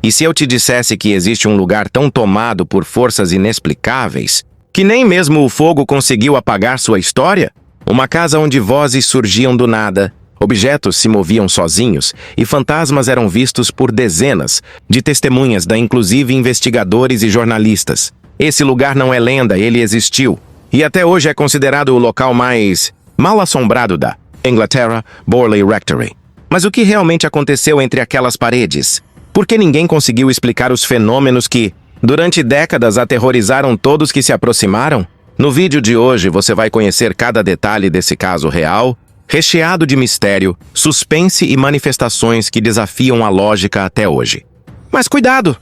E se eu te dissesse que existe um lugar tão tomado por forças inexplicáveis que nem mesmo o fogo conseguiu apagar sua história? Uma casa onde vozes surgiam do nada, objetos se moviam sozinhos e fantasmas eram vistos por dezenas de testemunhas, inclusive investigadores e jornalistas. Esse lugar não é lenda, ele existiu. E até hoje é considerado o local mais mal assombrado da Inglaterra, Borley Rectory. Mas o que realmente aconteceu entre aquelas paredes? Por que ninguém conseguiu explicar os fenômenos que, durante décadas, aterrorizaram todos que se aproximaram? No vídeo de hoje você vai conhecer cada detalhe desse caso real, recheado de mistério, suspense e manifestações que desafiam a lógica até hoje. Mas cuidado!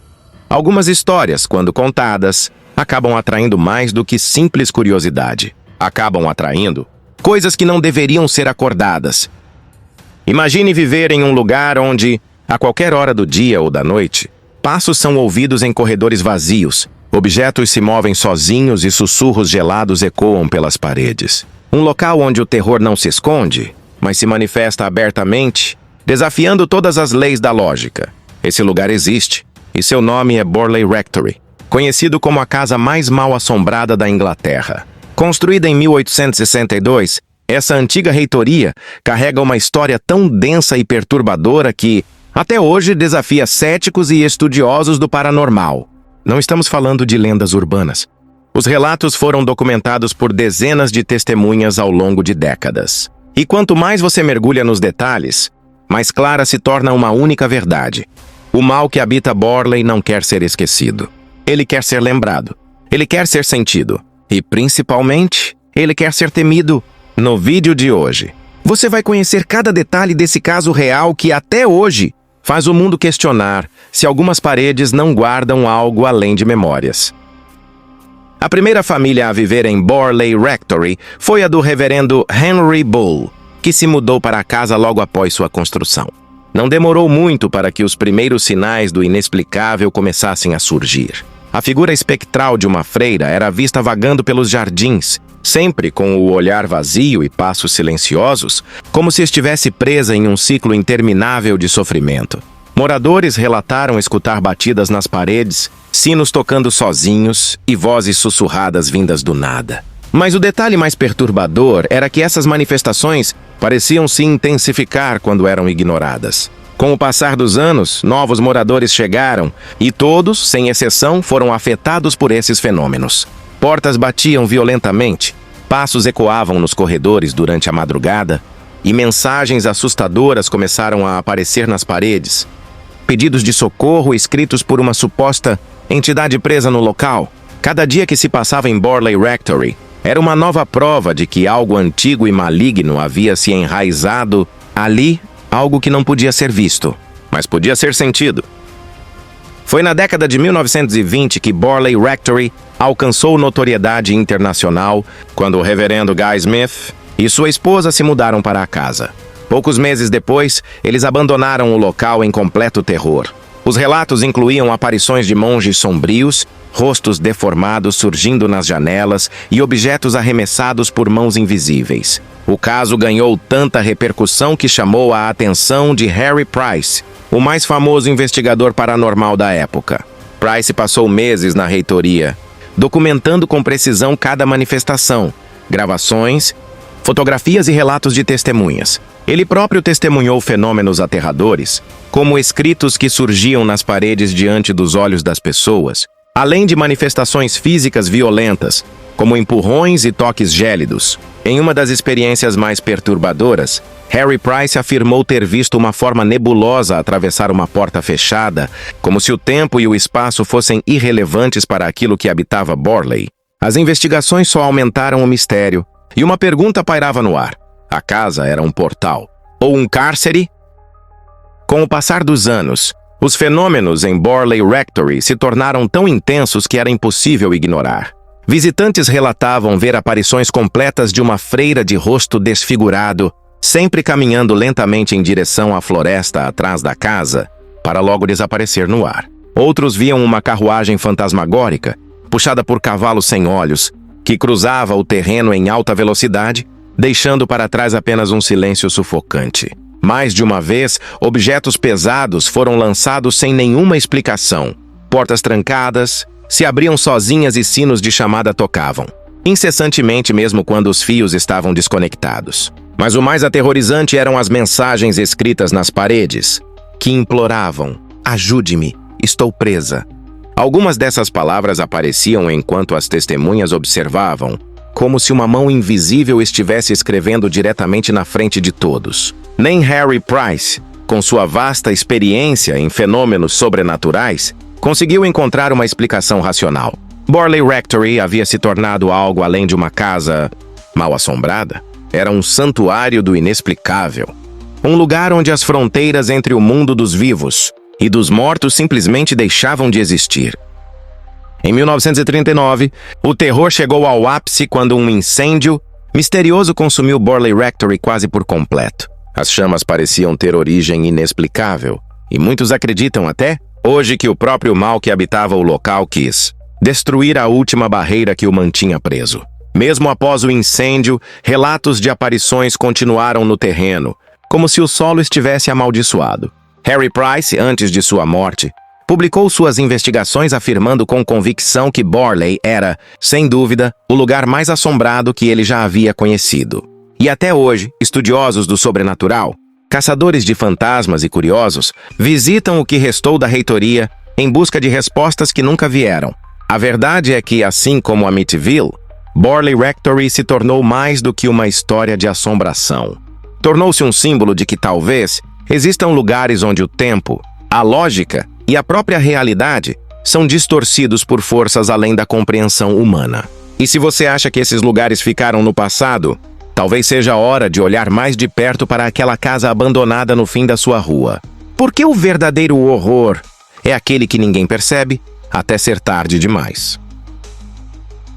Algumas histórias, quando contadas, acabam atraindo mais do que simples curiosidade. Acabam atraindo coisas que não deveriam ser acordadas. Imagine viver em um lugar onde, a qualquer hora do dia ou da noite, passos são ouvidos em corredores vazios, objetos se movem sozinhos e sussurros gelados ecoam pelas paredes. Um local onde o terror não se esconde, mas se manifesta abertamente, desafiando todas as leis da lógica. Esse lugar existe, e seu nome é Borley Rectory, conhecido como a casa mais mal assombrada da Inglaterra. Construída em 1862, essa antiga reitoria carrega uma história tão densa e perturbadora que, até hoje, desafia céticos e estudiosos do paranormal. Não estamos falando de lendas urbanas. Os relatos foram documentados por dezenas de testemunhas ao longo de décadas. E quanto mais você mergulha nos detalhes, mais clara se torna uma única verdade. O mal que habita Borley não quer ser esquecido. Ele quer ser lembrado. Ele quer ser sentido. E, principalmente, ele quer ser temido. No vídeo de hoje, você vai conhecer cada detalhe desse caso real que, até hoje, faz o mundo questionar se algumas paredes não guardam algo além de memórias. A primeira família a viver em Borley Rectory foi a do reverendo Henry Bull, que se mudou para a casa logo após sua construção. Não demorou muito para que os primeiros sinais do inexplicável começassem a surgir. A figura espectral de uma freira era vista vagando pelos jardins, sempre com o olhar vazio e passos silenciosos, como se estivesse presa em um ciclo interminável de sofrimento. Moradores relataram escutar batidas nas paredes, sinos tocando sozinhos e vozes sussurradas vindas do nada. Mas o detalhe mais perturbador era que essas manifestações pareciam se intensificar quando eram ignoradas. Com o passar dos anos, novos moradores chegaram e todos, sem exceção, foram afetados por esses fenômenos. Portas batiam violentamente, passos ecoavam nos corredores durante a madrugada e mensagens assustadoras começaram a aparecer nas paredes. Pedidos de socorro escritos por uma suposta entidade presa no local. Cada dia que se passava em Borley Rectory era uma nova prova de que algo antigo e maligno havia se enraizado ali, algo que não podia ser visto, mas podia ser sentido. Foi na década de 1920 que Borley Rectory alcançou notoriedade internacional quando o reverendo Guy Smith e sua esposa se mudaram para a casa. Poucos meses depois, eles abandonaram o local em completo terror. Os relatos incluíam aparições de monges sombrios, rostos deformados surgindo nas janelas e objetos arremessados por mãos invisíveis. O caso ganhou tanta repercussão que chamou a atenção de Harry Price, o mais famoso investigador paranormal da época. Price passou meses na reitoria, documentando com precisão cada manifestação, gravações, fotografias e relatos de testemunhas. Ele próprio testemunhou fenômenos aterradores, como escritos que surgiam nas paredes diante dos olhos das pessoas, além de manifestações físicas violentas, como empurrões e toques gélidos. Em uma das experiências mais perturbadoras, Harry Price afirmou ter visto uma forma nebulosa atravessar uma porta fechada, como se o tempo e o espaço fossem irrelevantes para aquilo que habitava Borley. As investigações só aumentaram o mistério, e uma pergunta pairava no ar. A casa era um portal, ou um cárcere? Com o passar dos anos, os fenômenos em Borley Rectory se tornaram tão intensos que era impossível ignorar. Visitantes relatavam ver aparições completas de uma freira de rosto desfigurado, sempre caminhando lentamente em direção à floresta atrás da casa, para logo desaparecer no ar. Outros viam uma carruagem fantasmagórica, puxada por cavalos sem olhos, que cruzava o terreno em alta velocidade, deixando para trás apenas um silêncio sufocante. Mais de uma vez, objetos pesados foram lançados sem nenhuma explicação. Portas trancadas, se abriam sozinhas e sinos de chamada tocavam, incessantemente mesmo quando os fios estavam desconectados. Mas o mais aterrorizante eram as mensagens escritas nas paredes, que imploravam: ajude-me, estou presa. Algumas dessas palavras apareciam enquanto as testemunhas observavam, como se uma mão invisível estivesse escrevendo diretamente na frente de todos. Nem Harry Price, com sua vasta experiência em fenômenos sobrenaturais, conseguiu encontrar uma explicação racional. Borley Rectory havia se tornado algo além de uma casa mal-assombrada. Era um santuário do inexplicável. Um lugar onde as fronteiras entre o mundo dos vivos e dos mortos simplesmente deixavam de existir. Em 1939, o terror chegou ao ápice quando um incêndio misterioso consumiu Borley Rectory quase por completo. As chamas pareciam ter origem inexplicável, e muitos acreditam até hoje que o próprio mal que habitava o local quis destruir a última barreira que o mantinha preso. Mesmo após o incêndio, relatos de aparições continuaram no terreno, como se o solo estivesse amaldiçoado. Harry Price, antes de sua morte, publicou suas investigações afirmando com convicção que Borley era, sem dúvida, o lugar mais assombrado que ele já havia conhecido. E até hoje, estudiosos do sobrenatural, caçadores de fantasmas e curiosos, visitam o que restou da reitoria em busca de respostas que nunca vieram. A verdade é que, assim como Amityville, Borley Rectory se tornou mais do que uma história de assombração. Tornou-se um símbolo de que talvez existam lugares onde o tempo, a lógica e a própria realidade são distorcidos por forças além da compreensão humana. E se você acha que esses lugares ficaram no passado, talvez seja a hora de olhar mais de perto para aquela casa abandonada no fim da sua rua. Porque o verdadeiro horror é aquele que ninguém percebe até ser tarde demais.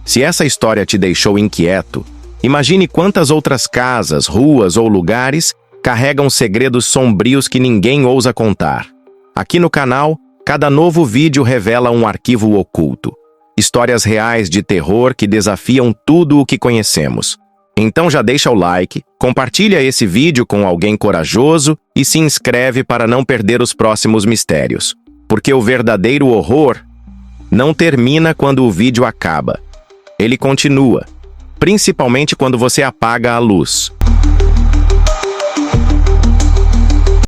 Se essa história te deixou inquieto, imagine quantas outras casas, ruas ou lugares carregam segredos sombrios que ninguém ousa contar. Aqui no canal, cada novo vídeo revela um arquivo oculto. Histórias reais de terror que desafiam tudo o que conhecemos. Então já deixa o like, compartilha esse vídeo com alguém corajoso e se inscreve para não perder os próximos mistérios. Porque o verdadeiro horror não termina quando o vídeo acaba. Ele continua, principalmente quando você apaga a luz.